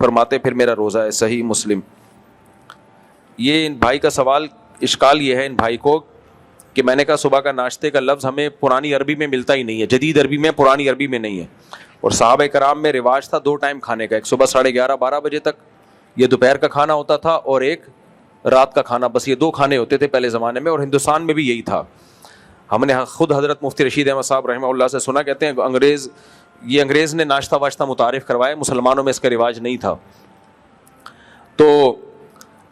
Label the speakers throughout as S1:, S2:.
S1: فرماتے پھر میرا روزہ ہے. صحیح مسلم. یہ ان بھائی کا سوال اشکال یہ ہے ان بھائی کو کہ میں نے کہا صبح کا ناشتے کا لفظ ہمیں پرانی عربی میں ملتا ہی نہیں ہے, جدید عربی میں, پرانی عربی میں نہیں ہے. اور صحابہ کرام میں رواج تھا 2 ٹائم کھانے کا, ایک صبح 11:30-12 بجے تک یہ دوپہر کا کھانا ہوتا تھا, اور ایک رات کا کھانا. بس یہ 2 کھانے ہوتے تھے پہلے زمانے میں, اور ہندوستان میں بھی یہی تھا. ہم نے خود حضرت مفتی رشید احمد صاحب رحمہ اللہ سے سنا, کہتے ہیں انگریز نے ناشتہ واشتہ متعارف کروایا, مسلمانوں میں اس کا رواج نہیں تھا. تو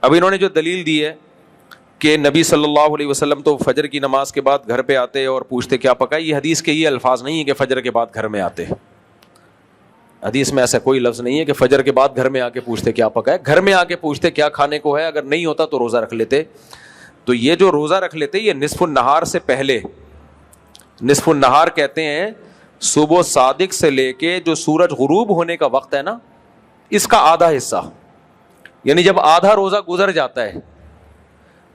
S1: اب انہوں نے جو دلیل دی ہے کہ نبی صلی اللہ علیہ وسلم تو فجر کی نماز کے بعد گھر پہ آتے اور پوچھتے کیا پکا, یہ حدیث کے یہ الفاظ نہیں ہے کہ فجر کے بعد گھر میں آتے. حدیث میں ایسا کوئی لفظ نہیں ہے کہ فجر کے بعد گھر میں آ کے پوچھتے کیا پکا ہے. گھر میں آ کے پوچھتے کیا کھانے کو ہے, اگر نہیں ہوتا تو روزہ رکھ لیتے. تو یہ جو روزہ رکھ لیتے یہ نصف النہار سے پہلے, نصف النہار کہتے ہیں صبح صادق سے لے کے جو سورج غروب ہونے کا وقت ہے نا, اس کا آدھا حصہ, یعنی جب آدھا روزہ گزر جاتا ہے.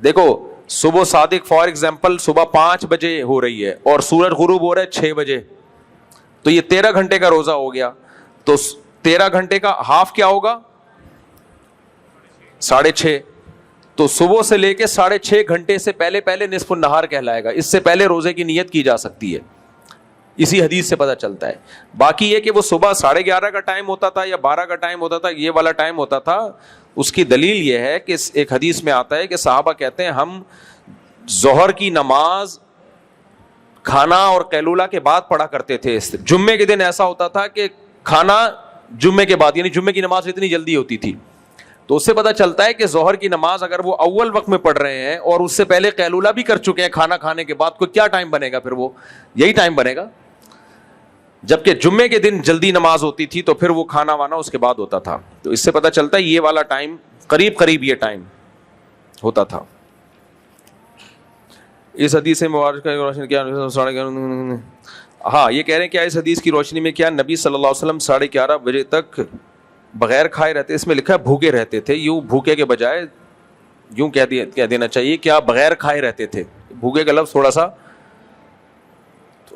S1: دیکھو صبح صادق فار ایگزامپل صبح 5 بجے ہو رہی ہے اور سورج غروب ہو رہا ہے 6 بجے, تو یہ 13 گھنٹے کا روزہ ہو گیا. تو 13 گھنٹے کا ہاف کیا ہوگا, 6.5. تو صبح سے لے کے 6.5 گھنٹے سے پہلے نصف النہار کہلائے گا. اس سے پہلے روزے کی نیت کی جا سکتی ہے, اسی حدیث سے پتہ چلتا ہے. باقی یہ کہ وہ صبح 11:30 کا ٹائم ہوتا تھا یا 12 کا ٹائم ہوتا تھا, یہ والا ٹائم ہوتا تھا, اس کی دلیل یہ ہے کہ ایک حدیث میں آتا ہے کہ صحابہ کہتے ہیں ہم ظہر کی نماز کھانا اور قیلولہ کے بعد پڑھا کرتے تھے. جمعے کے دن ایسا ہوتا تھا کہ کھانا جمعے کے بعد, یعنی جمعے کی نماز اتنی جلدی ہوتی تھی. تو اس سے پتہ چلتا ہے کہ ظہر کی نماز اگر وہ اول وقت میں پڑھ رہے ہیں اور اس سے پہلے قیلولہ بھی کر چکے ہیں کھانا کھانے کے بعد, کو کیا ٹائم بنے گا, پھر وہ یہی ٹائم بنے گا. جبکہ جمعے کے دن جلدی نماز ہوتی تھی تو پھر وہ کھانا وانا اس کے بعد ہوتا تھا. تو اس سے پتہ چلتا ہے یہ والا ٹائم قریب یہ ٹائم ہوتا تھا. اس حدیث سے مبارک کا روشنی کیا, ہاں یہ کہہ رہے ہیں کیا اس حدیث کی روشنی میں کیا نبی صلی اللہ علیہ وسلم 11:30 بجے تک بغیر کھائے رہتے, اس میں لکھا ہے بھوکے رہتے تھے, یوں بھوکے کے بجائے یوں کہہ دینا چاہیے کیا بغیر کھائے رہتے تھے. بھوکے کا لفظ تھوڑا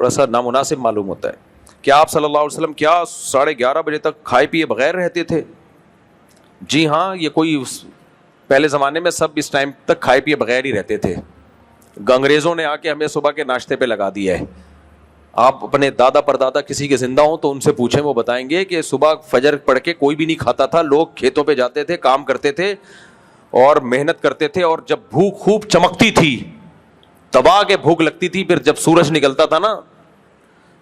S1: سا نامناسب معلوم ہوتا ہے. کیا آپ صلی اللہ علیہ وسلم کیا 11:30 بجے تک کھائے پیے بغیر رہتے تھے؟ جی ہاں, یہ کوئی پہلے زمانے میں سب اس ٹائم تک کھائے پیے بغیر ہی رہتے تھے. انگریزوں نے آ کے ہمیں صبح کے ناشتے پہ لگا دیا ہے. آپ اپنے دادا پردادا کسی کے زندہ ہوں تو ان سے پوچھیں, وہ بتائیں گے کہ صبح فجر پڑھ کے کوئی بھی نہیں کھاتا تھا. لوگ کھیتوں پہ جاتے تھے, کام کرتے تھے اور محنت کرتے تھے, اور جب بھوک خوب چمکتی تھی, دبا کے بھوک لگتی تھی, پھر جب سورج نکلتا تھا نا,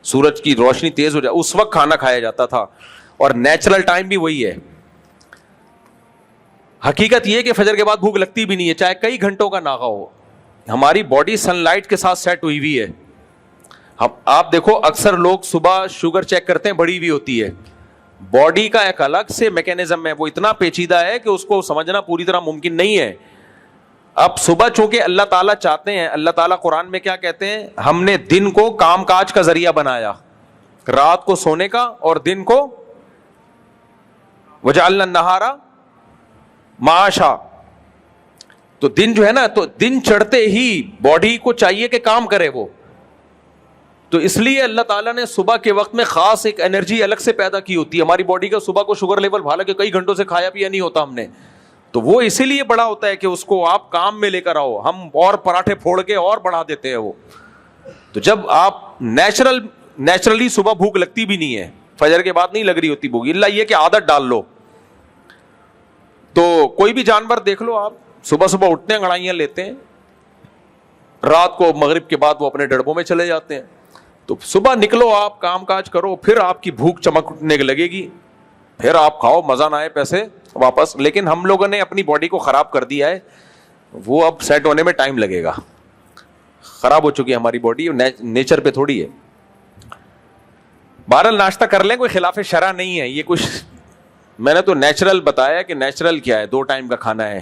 S1: سورج کی روشنی تیز ہو جائے, اس وقت کھانا کھایا جاتا تھا. اور نیچرل ٹائم بھی وہی ہے. حقیقت یہ کہ فجر کے بعد بھوک لگتی بھی نہیں ہے, چاہے کئی گھنٹوں کا ناغہ ہو. ہماری باڈی سن لائٹ کے ساتھ سیٹ ہوئی ہوئی ہے. آپ دیکھو اکثر لوگ صبح شوگر چیک کرتے ہیں, بڑی ہوئی ہوتی ہے. باڈی کا ایک الگ سے میکینزم ہے, وہ اتنا پیچیدہ ہے کہ اس کو سمجھنا پوری طرح ممکن نہیں ہے. اب صبح چونکہ اللہ تعالیٰ چاہتے ہیں, اللہ تعالیٰ قرآن میں کیا کہتے ہیں, ہم نے دن کو کام کاج کا ذریعہ بنایا, رات کو سونے کا اور دن کو وجعلنا النہار معاشا. تو دن جو ہے نا, تو دن چڑھتے ہی باڈی کو چاہیے کہ کام کرے وہ. تو اس لیے اللہ تعالیٰ نے صبح کے وقت میں خاص ایک انرجی الگ سے پیدا کی ہوتی ہے ہماری باڈی کا. صبح کو شوگر لیول حالانکہ کئی گھنٹوں سے کھایا پیا نہیں ہوتا ہم نے, تو وہ اسی لیے بڑا ہوتا ہے کہ اس کو آپ کام میں لے کر آؤ. ہم اور پراٹھے پھوڑ کے اور بڑھا دیتے ہیں وہ. تو جب آپ نیچرلی صبح بھوک لگتی بھی نہیں ہے, فجر کے بعد نہیں لگ رہی ہوتی بھوک, اللہ یہ کہ عادت ڈال لو. تو کوئی بھی جانور دیکھ لو آپ, صبح صبح اٹھتے ہیں, انگڑائیاں لیتے ہیں, رات کو مغرب کے بعد وہ اپنے ڈڑبوں میں چلے جاتے ہیں. تو صبح نکلو, آپ کام کاج کرو, پھر آپ کی بھوک چمکنے لگے گی, پھر آپ کھاؤ, مزہ نہ آئے پیسے واپس. لیکن ہم لوگوں نے اپنی باڈی کو خراب کر دیا ہے, وہ اب سیٹ ہونے میں ٹائم لگے گا. خراب ہو چکی ہے ہماری باڈی, نیچر پہ تھوڑی ہے. بہرحال ناشتہ کر لیں, کوئی خلاف شرع نہیں ہے. یہ کچھ میں نے تو نیچرل بتایا کہ نیچرل کیا ہے, 2 ٹائم کا کھانا ہے.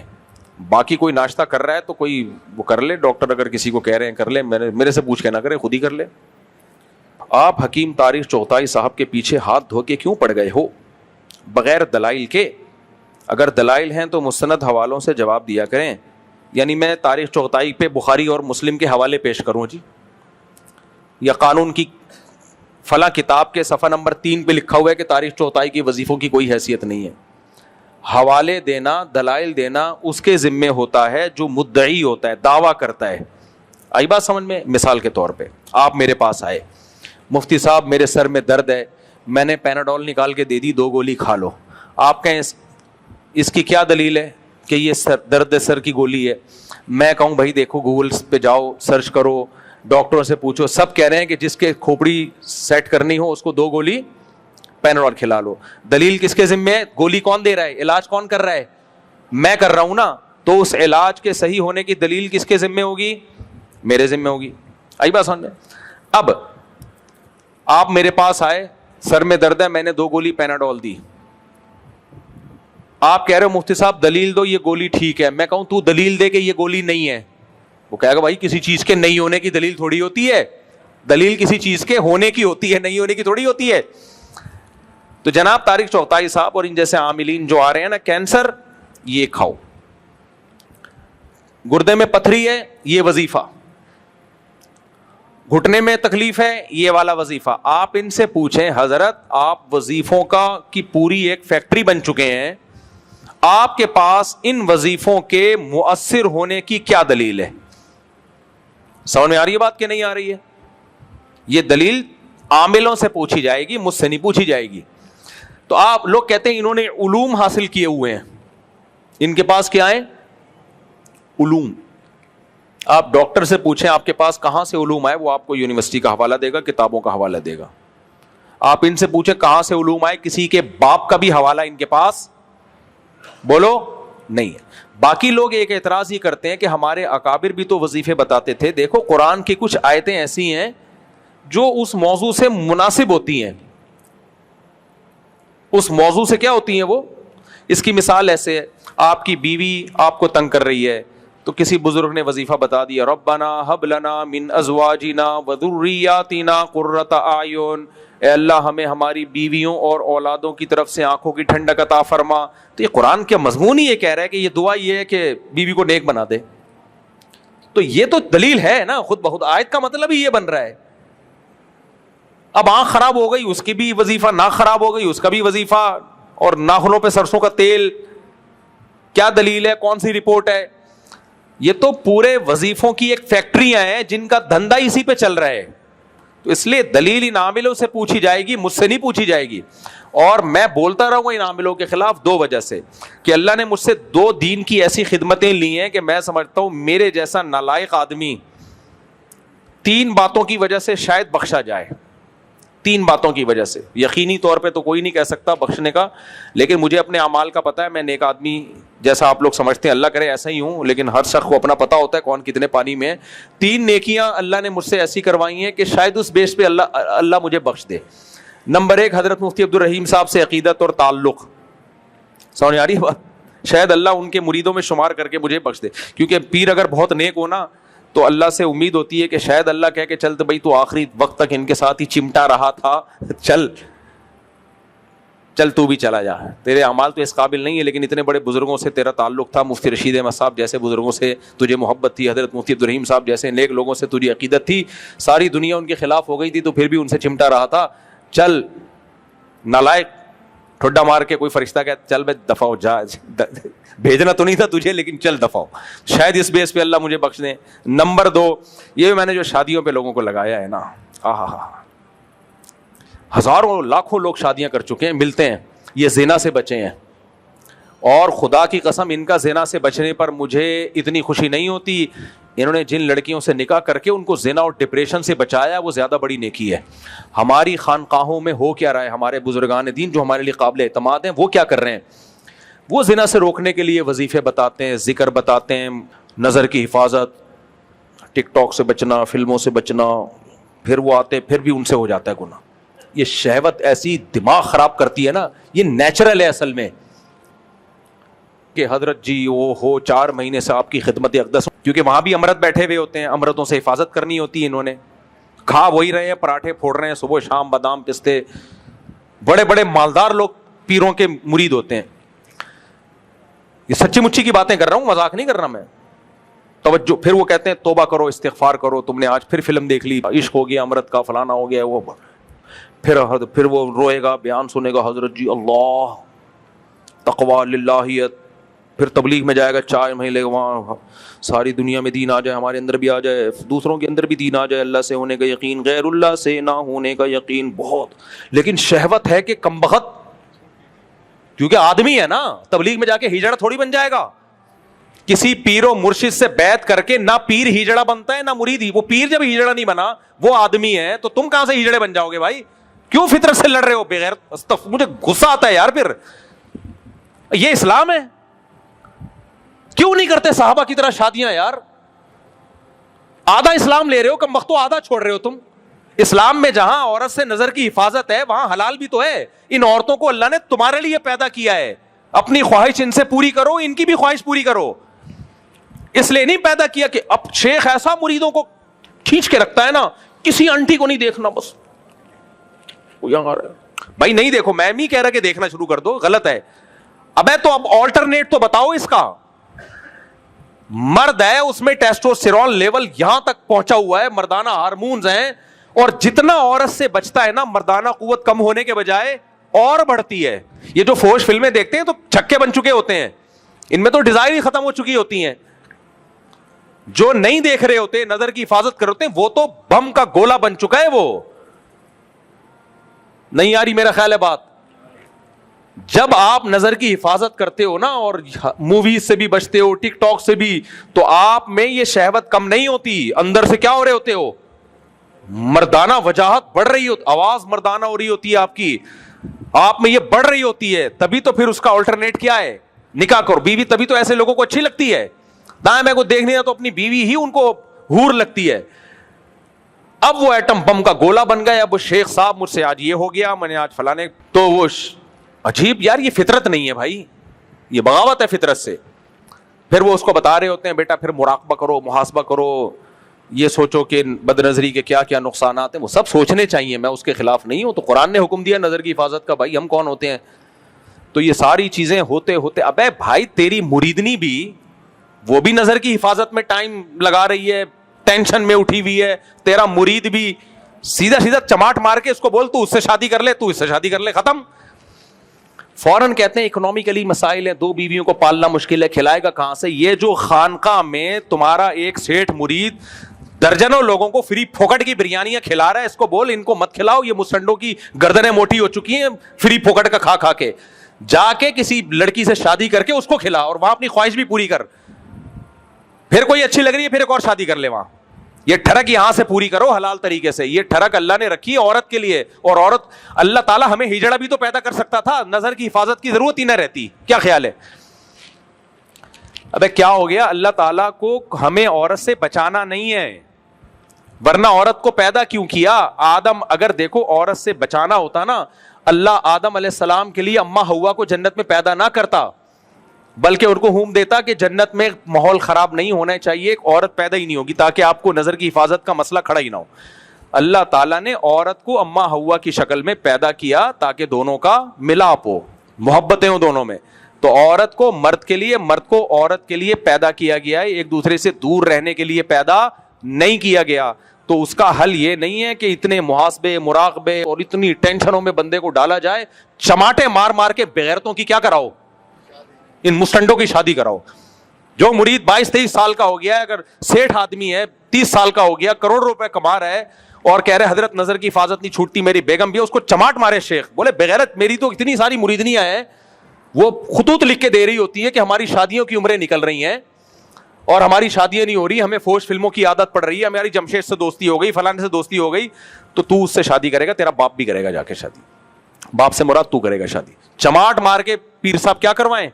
S1: باقی کوئی ناشتہ کر رہا ہے تو کوئی وہ کر لے, ڈاکٹر اگر کسی کو کہہ رہے ہیں کر لے, میرے سے پوچھ کے نہ کرے, خود ہی کر لے. آپ حکیم تاریخ چغتائی صاحب کے پیچھے ہاتھ دھو کے کیوں پڑ گئے ہو بغیر دلائل کے؟ اگر دلائل ہیں تو مستند حوالوں سے جواب دیا کریں. یعنی میں تاریخ چغتائی پہ بخاری اور مسلم کے حوالے پیش کروں جی, یا قانون کی فلاں کتاب کے صفحہ نمبر 3 پہ لکھا ہوا ہے کہ تاریخ چغتائی کی وظیفوں کی کوئی حیثیت نہیں ہے. حوالے دینا, دلائل دینا اس کے ذمے ہوتا ہے جو مدعی ہوتا ہے, دعویٰ کرتا ہے. آئی بات سمجھ میں؟ مثال کے طور پہ آپ میرے پاس آئے, مفتی صاحب میرے سر میں درد ہے, میں نے پیناڈول نکال کے دے دی, 2 گولی کھا لو. آپ کہیں اس کی کیا دلیل ہے کہ یہ درد سر کی گولی ہے؟ میں کہوں بھائی دیکھو گوگل پہ جاؤ, سرچ کرو, ڈاکٹروں سے پوچھو, سب کہہ رہے ہیں کہ جس کے کھوپڑی سیٹ کرنی ہو اس کو 2 گولی پیناڈول کھلا لو. دلیل کس کے ذمہ ہے؟ گولی کون دے رہا ہے؟ علاج کون کر رہا ہے؟ میں کر رہا ہوں نا. تو اس علاج کے صحیح ہونے کی دلیل کس کے ذمہ ہوگی؟ میرے ذمہ ہوگی. آئی بات سمجھ میں؟ اب آپ میرے پاس آئے, سر میں درد ہے, میں نے 2 گولی پیناڈول دی. آپ کہہ رہے ہو مفتی صاحب دلیل دو, یہ گولی ٹھیک ہے. میں کہوں تو دلیل دے کہ یہ گولی نہیں ہے. وہ کہے گا بھائی کسی چیز کے نہیں ہونے کی دلیل تھوڑی ہوتی ہے, دلیل کسی چیز کے ہونے کی ہوتی ہے, نہیں ہونے کی تھوڑی ہوتی ہے. تو جناب طارق چغتائی صاحب اور ان جیسے عاملین جو آ رہے ہیں نا, کینسر یہ کھاؤ, گردے میں پتھری ہے یہ وظیفہ, گھٹنے میں تکلیف ہے یہ والا وظیفہ. آپ ان سے پوچھیں حضرت آپ وظیفوں کی پوری ایک فیکٹری بن چکے ہیں, آپ کے پاس ان وظیفوں کے مؤثر ہونے کی کیا دلیل ہے؟ سمجھ میں آ رہی ہے بات کہ نہیں آ رہی ہے؟ یہ دلیل عاملوں سے پوچھی جائے گی, مجھ سے نہیں پوچھی جائے گی. تو آپ لوگ کہتے ہیں انہوں نے علوم حاصل کیے ہوئے ہیں, ان کے پاس کیا ہے؟ علوم. آپ ڈاکٹر سے پوچھیں آپ کے پاس کہاں سے علوم آئے, وہ آپ کو یونیورسٹی کا حوالہ دے گا, کتابوں کا حوالہ دے گا. آپ ان سے پوچھیں کہاں سے علوم آئے, کسی کے باپ کا بھی حوالہ ان کے پاس بولو نہیں ہے. باقی لوگ ایک اعتراض یہ کرتے ہیں کہ ہمارے اکابر بھی تو وظیفے بتاتے تھے. دیکھو قرآن کی کچھ آیتیں ایسی ہیں جو اس موضوع سے مناسب ہوتی ہیں. اس موضوع سے کیا ہوتی ہیں وہ؟ اس کی مثال ایسے ہے, آپ کی بیوی آپ کو تنگ کر رہی ہے تو کسی بزرگ نے وظیفہ بتا دیا, ربنا ہب لنا من ازواجنا وذریاتنا قرۃ اعین, اے اللہ ہمیں ہماری بیویوں اور اولادوں کی طرف سے آنکھوں کی ٹھنڈک عطا فرما. تو یہ قرآن کا مضمون ہی یہ کہہ رہا ہے کہ یہ دعا یہ ہے کہ بیوی کو نیک بنا دے. تو یہ تو دلیل ہے نا خود بخود, آیت کا مطلب ہی یہ بن رہا ہے. اب آنکھ خراب ہو گئی اس کی بھی وظیفہ, ناک خراب ہو گئی اس کا بھی وظیفہ, اور ناخنوں پہ سرسوں کا تیل, کیا دلیل ہے, کون سی رپورٹ ہے؟ یہ تو پورے وظیفوں کی ایک فیکٹریاں ہیں جن کا دھندا اسی پہ چل رہا ہے. تو اس لیے دلیل ان عاملوں سے پوچھی جائے گی, مجھ سے نہیں پوچھی جائے گی. اور میں بولتا رہوں گا ان عاملوں کے خلاف 2 وجہ سے, کہ اللہ نے مجھ سے 2 دین کی ایسی خدمتیں لی ہیں کہ میں سمجھتا ہوں میرے جیسا نالائق آدمی 3 باتوں کی وجہ سے شاید بخشا جائے. 3 باتوں کی وجہ سے. یقینی طور پہ تو کوئی نہیں کہہ سکتا بخشنے کا, لیکن مجھے اپنے اعمال کا پتہ ہے, میں نیک آدمی جیسا آپ لوگ سمجھتے ہیں, اللہ کرے ایسا ہی ہوں, لیکن ہر شخص کو اپنا پتہ ہوتا ہے کون کتنے پانی میں ہے. 3 نیکیاں اللہ نے مجھ سے ایسی کروائی ہیں کہ شاید اس بیس پہ اللہ مجھے بخش دے. نمبر 1, حضرت مفتی عبدالرحیم صاحب سے عقیدت اور تعلق. سمجھ آ رہی ہے بات؟ شاید اللہ ان کے مریدوں میں شمار کر کے مجھے بخش دے, کیونکہ پیر اگر بہت نیک ہو نا تو اللہ سے امید ہوتی ہے کہ شاید اللہ کہہ کہ چل تو بھائی تو آخری وقت تک ان کے ساتھ ہی چمٹا رہا تھا, چل تو بھی چلا جا, تیرے اعمال تو اس قابل نہیں ہے, لیکن اتنے بڑے بزرگوں سے تیرا تعلق تھا, مفتی رشید احمد صاحب جیسے بزرگوں سے تجھے محبت تھی, حضرت مفتی عبدالرحیم صاحب جیسے نیک لوگوں سے تجھے عقیدت تھی, ساری دنیا ان کے خلاف ہو گئی تھی تو پھر بھی ان سے چمٹا رہا تھا. چل نالائق, ٹھڈا مار کے کوئی فرشتہ کہتا چل بے دفع ہو جا, بھیجنا تو نہیں تھا تجھے لیکن چل دفع ہو, شاید اس بیس پہ اللہ مجھے بخش دیں. نمبر 2, یہ میں نے جو شادیوں پہ لوگوں کو لگایا ہے نا, ہزاروں لاکھوں لوگ شادیاں کر چکے ہیں, ملتے ہیں, یہ زنا سے بچے ہیں. اور خدا کی قسم ان کا زنا سے بچنے پر مجھے اتنی خوشی نہیں ہوتی. انہوں نے جن لڑکیوں سے نکاح کر کے ان کو زنا اور ڈپریشن سے بچایا وہ زیادہ بڑی نیکی ہے. ہماری خانقاہوں میں ہو کیا رہا ہے, ہمارے بزرگان دین جو ہمارے لیے قابل اعتماد ہیں وہ کیا کر رہے ہیں؟ وہ زنا سے روکنے کے لیے وظیفے بتاتے ہیں, ذکر بتاتے ہیں, نظر کی حفاظت, ٹک ٹاک سے بچنا, فلموں سے بچنا, پھر وہ آتے پھر بھی ان سے ہو جاتا ہے گناہ. یہ شہوت ایسی دماغ خراب کرتی ہے نا, یہ نیچرل ہے اصل میں, کہ حضرت جی وہ ہو 4 مہینے سے آپ کی خدمت اقدس, کیونکہ وہاں بھی امرت بیٹھے ہوئے ہوتے ہیں, امرتوں سے حفاظت کرنی ہوتی ہے. انہوں نے کھا وہی رہے ہیں, پراٹھے پھوڑ رہے ہیں صبح شام, بادام پستے, بڑے بڑے مالدار لوگ پیروں کے مرید ہوتے ہیں. یہ سچی مچی کی باتیں کر رہا ہوں, مذاق نہیں کر رہا میں. توجہ. پھر وہ کہتے ہیں توبہ کرو, استغفار کرو, تم نے آج پھر فلم دیکھ لی, عشق ہو گیا امرت کا, فلانا ہو گیا, وہ پھر وہ روئے گا, بیان سنے گا, حضرت جی اللہ تقوی للہیت. پھر تبلیغ میں جائے گا 4 مہینے وہاں ساری دنیا میں دین آ جائے, ہمارے اندر بھی آ جائے, دوسروں کے اندر بھی دین آ جائے, اللہ سے ہونے کا یقین, غیر اللہ سے نہ ہونے کا یقین بہت. لیکن شہوت ہے کہ کم بخت, کیونکہ آدمی ہے نا, تبلیغ میں جا کے ہجڑا تھوڑی بن جائے گا. کسی پیر و مرشد سے بیعت کر کے نہ پیر ہجڑا بنتا ہے نہ مرید ہی. وہ پیر جب ہجڑا نہیں بنا وہ آدمی ہے, تو تم کہاں سے ہجڑے بن جاؤ گے بھائی؟ کیوں فطرت سے لڑ رہے ہو بغیر؟ مجھے غصہ آتا ہے یار. پھر یہ اسلام ہے؟ کیوں نہیں کرتے صحابہ کی طرح شادیاں یار؟ آدھا اسلام لے رہے ہو کم وقت, تو آدھا چھوڑ رہے ہو تم. اسلام میں جہاں عورت سے نظر کی حفاظت ہے وہاں حلال بھی تو ہے. ان عورتوں کو اللہ نے تمہارے لیے پیدا کیا ہے, اپنی خواہش ان سے پوری کرو, ان کی بھی خواہش پوری کرو. اس لیے نہیں پیدا کیا کہ اب شیخ ایسا مریدوں کو کھینچ کے رکھتا ہے نا, کسی آنٹی کو نہیں دیکھنا بس. بھائی نہیں دیکھو, میں نہیں کہہ رہا کہ دیکھنا شروع کر دو, غلط ہے. ابے تو اب آلٹرنیٹ تو بتاؤ اس کا. مرد ہے اس میں ٹیسٹوسٹیرون لیول یہاں تک پہنچا ہوا ہے, مردانہ ہارمونز ہیں, اور جتنا عورت سے بچتا ہے نا مردانہ قوت کم ہونے کے بجائے اور بڑھتی ہے. یہ جو فوج فلمیں دیکھتے ہیں تو چھکے بن چکے ہوتے ہیں, ان میں تو ڈیزائر ہی ختم ہو چکی ہوتی ہیں. جو نہیں دیکھ رہے ہوتے, نظر کی حفاظت کر ہوتے ہیں, وہ تو بم کا گولا بن چکا ہے. وہ نہیں آ رہی میرا خیال ہے بات. جب آپ نظر کی حفاظت کرتے ہو نا, اور موویز سے بھی بچتے ہو, ٹک ٹاک سے بھی, تو آپ میں یہ شہوت کم نہیں ہوتی, اندر سے کیا ہو رہے ہوتے ہو, مردانہ وجاہت بڑھ رہی ہوتی, آواز مردانہ ہو رہی ہوتی ہے آپ کی, آپ میں یہ بڑھ رہی ہوتی ہے. تبھی تو پھر اس کا آلٹرنیٹ کیا ہے, نکاح کرو بیوی. تبھی تو ایسے لوگوں کو اچھی لگتی ہے. دائیں میں کو دیکھنے تو اپنی بیوی ہی ان کو حور لگتی ہے. اب وہ ایٹم بم کا گولا بن گیا. اب وہ شیخ صاحب مجھ سے آج یہ ہو گیا, میں نے آج فلانے, تو وہ عجیب یار, یہ فطرت نہیں ہے بھائی, یہ بغاوت ہے فطرت سے. پھر وہ اس کو بتا رہے ہوتے ہیں بیٹا پھر مراقبہ کرو, محاسبہ کرو, یہ سوچو کہ بد نظری کے کیا کیا نقصانات ہیں. وہ سب سوچنے چاہیے, میں اس کے خلاف نہیں ہوں. تو قرآن نے حکم دیا نظر کی حفاظت کا, بھائی ہم کون ہوتے ہیں؟ تو یہ ساری چیزیں ہوتے ہوتے, ابے بھائی تیری مریدنی بھی, وہ بھی نظر کی حفاظت میں ٹائم لگا رہی ہے, ٹینشن میں اٹھی ہوئی ہے. تیرا مرید بھی سیدھا سیدھا چماٹ مار کے اس کو بول تو اس سے شادی کر لے, تو اس سے شادی کر لے, ختم. فوراً کہتے ہیں اکنامیکلی مسائل ہیں, 2 بیویوں کو پالنا مشکل ہے, کھلائے گا کہاں سے؟ یہ جو خانقاہ میں تمہارا ایک سیٹھ مرید درجنوں لوگوں کو فری پھوکٹ کی بریانیاں کھلا رہا ہے, اس کو بول ان کو مت کھلاؤ, یہ مسٹنڈوں کی گردنیں موٹی ہو چکی ہیں فری پھوکٹ کا کھا کھا کے. جا کے کسی لڑکی سے شادی کر کے اس کو کھلا, اور وہاں اپنی خواہش بھی پوری کر. پھر کوئی اچھی لگ رہی ہے پھر ایک اور شادی کر لے وہاں. یہ ٹھڑک یہاں سے پوری کرو حلال طریقے سے. یہ ٹھڑک اللہ نے رکھی ہے عورت کے لیے, اور عورت, اللہ تعالیٰ ہمیں ہجڑا بھی تو پیدا کر سکتا تھا, نظر کی حفاظت کی ضرورت ہی نہ رہتی. کیا خیال ہے؟ ابے کیا ہو گیا, اللہ تعالیٰ کو ہمیں عورت سے بچانا نہیں ہے, ورنہ عورت کو پیدا کیوں کیا؟ آدم, اگر دیکھو عورت سے بچانا ہوتا نا, اللہ آدم علیہ السلام کے لیے اماں ہوا کو جنت میں پیدا نہ کرتا, بلکہ ان کو حکم دیتا کہ جنت میں ماحول خراب نہیں ہونا چاہیے, ایک عورت پیدا ہی نہیں ہوگی تاکہ آپ کو نظر کی حفاظت کا مسئلہ کھڑا ہی نہ ہو. اللہ تعالیٰ نے عورت کو اماں ہوا کی شکل میں پیدا کیا تاکہ دونوں کا ملاپ ہو, محبتیں ہوں دونوں میں. تو عورت کو مرد کے لیے, مرد کو عورت کے لیے پیدا کیا گیا ہے, ایک دوسرے سے دور رہنے کے لیے پیدا نہیں کیا گیا. تو اس کا حل یہ نہیں ہے کہ اتنے محاسبے, مراقبے اور اتنی ٹینشنوں میں بندے کو ڈالا جائے. چماٹے مار مار کے بغیرتوں کی کیا کراؤ, ان مسٹنڈوں کی شادی کراؤ. جو مرید 22-23 سال کا ہو گیا ہے, اگر سیٹھ آدمی ہے 30 سال کا ہو گیا, کروڑ روپے کما رہا ہے, اور کہہ رہے حضرت نظر کی حفاظت نہیں چھوٹتی, میری بیگم بھی ہے, اس کو چماٹ مارے شیخ. بولے بغیرت, میری تو اتنی ساری مریدنیاں ہیں, وہ خطوط لکھ کے دے رہی ہوتی ہے کہ ہماری شادیوں کی عمریں نکل رہی ہیں اور ہماری شادیاں نہیں ہو رہی, ہمیں فوج فلموں کی عادت پڑ رہی ہے, ہماری جمشید سے دوستی ہو گئی, فلانے سے دوستی ہو گئی, تو اس سے شادی کرے گا, تیرا باپ بھی کرے گا جا کے شادی. باپ سے مراد تو کرے گا شادی. چماٹ مار کے پیر صاحب کیا کروائیں.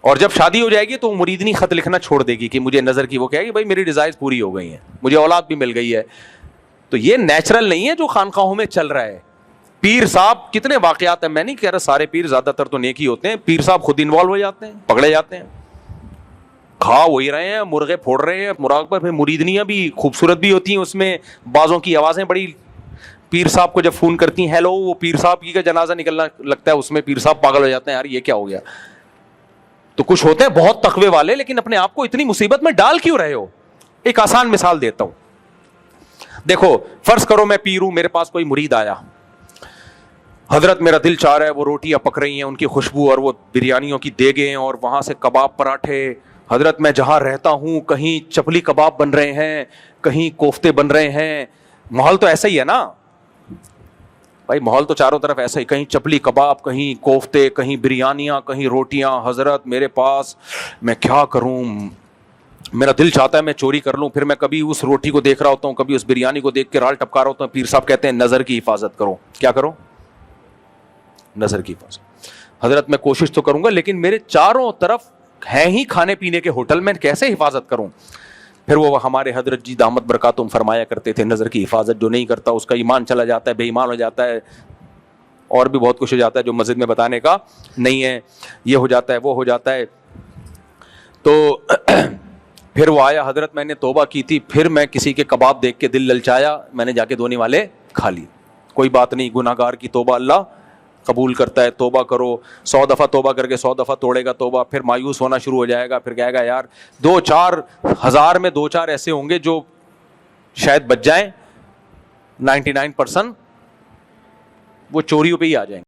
S1: اور جب شادی ہو جائے گی تو مریدنی خط لکھنا چھوڑ دے گی کہ مجھے نظر کی, وہ کہے گی بھائی میری ڈیزائرز پوری ہو گئی ہیں, مجھے اولاد بھی مل گئی ہے. تو یہ نیچرل نہیں ہے جو خانقاہوں میں چل رہا ہے. پیر صاحب کتنے واقعات ہیں, میں نہیں کہہ رہا سارے پیر, زیادہ تر تو نیکی ہوتے ہیں, پیر صاحب خود انوالو ہو جاتے ہیں, پکڑے جاتے ہیں, کھا وہی رہے ہیں, مرغے پھوڑ رہے ہیں, مراقبہ. پھر مریدنیاں بھی خوبصورت بھی ہوتی ہیں اس میں, بعضوں کی آوازیں بڑی, پیر صاحب کو جب فون کرتی ہیں ہیلو, وہ پیر صاحب کی کا جنازہ نکلنا لگتا ہے اس میں, پیر صاحب پاگل ہو جاتے ہیں, یار یہ کیا ہو گیا. تو کچھ ہوتے ہیں بہت تقوی والے, لیکن اپنے آپ کو اتنی مصیبت میں ڈال کیوں رہے ہو. ایک آسان مثال دیتا ہوں. دیکھو فرض کرو میں پیر ہوں, میرے پاس کوئی مرید آیا, حضرت میرا دل چاہ رہا ہے وہ روٹیاں پک رہی ہیں ان کی خوشبو اور وہ بریانیوں کی دیگیں اور وہاں سے کباب پراٹھے. حضرت میں جہاں رہتا ہوں کہیں چپلی کباب بن رہے ہیں, کہیں کوفتے بن رہے ہیں. ماحول تو ایسا ہی ہے نا بھائی, ماحول تو چاروں طرف ایسا ہی, کہیں چپلی کباب, کہیں کوفتے, کہیں بریانیاں, کہیں روٹیاں. حضرت میرے پاس, میں کیا کروں, میرا دل چاہتا ہے میں چوری کر لوں. پھر میں کبھی اس روٹی کو دیکھ رہا ہوتا ہوں, کبھی اس بریانی کو دیکھ کے رال ٹپکا رہا ہوتا ہوں. پیر صاحب کہتے ہیں نظر کی حفاظت کرو. کیا کرو؟ نظر کی حفاظت. حضرت میں کوشش تو کروں گا لیکن میرے چاروں طرف ہیں ہی کھانے پینے کے ہوٹل, میں کیسے حفاظت کروں؟ پھر وہ ہمارے حضرت جی دامت برکاتہم فرمایا کرتے تھے نظر کی حفاظت جو نہیں کرتا اس کا ایمان چلا جاتا ہے, بے ایمان ہو جاتا ہے, اور بھی بہت کچھ ہو جاتا ہے جو مسجد میں بتانے کا نہیں ہے. یہ ہو جاتا ہے, وہ ہو جاتا ہے. تو پھر وہ آیا حضرت, میں نے توبہ کی تھی, پھر میں کسی کے کباب دیکھ کے دل للچایا, میں نے جا کے دھونے والے کھا لی. کوئی بات نہیں, گناہ گار کی توبہ اللہ قبول کرتا ہے. توبہ کرو, 100 دفعہ توبہ کر کے 100 دفعہ توڑے گا توبہ, پھر مایوس ہونا شروع ہو جائے گا. پھر کہے گا یار 2-4 ہزار میں 2-4 ایسے ہوں گے جو شاید بچ جائیں, 99% وہ چوریوں پہ ہی آ جائیں گے.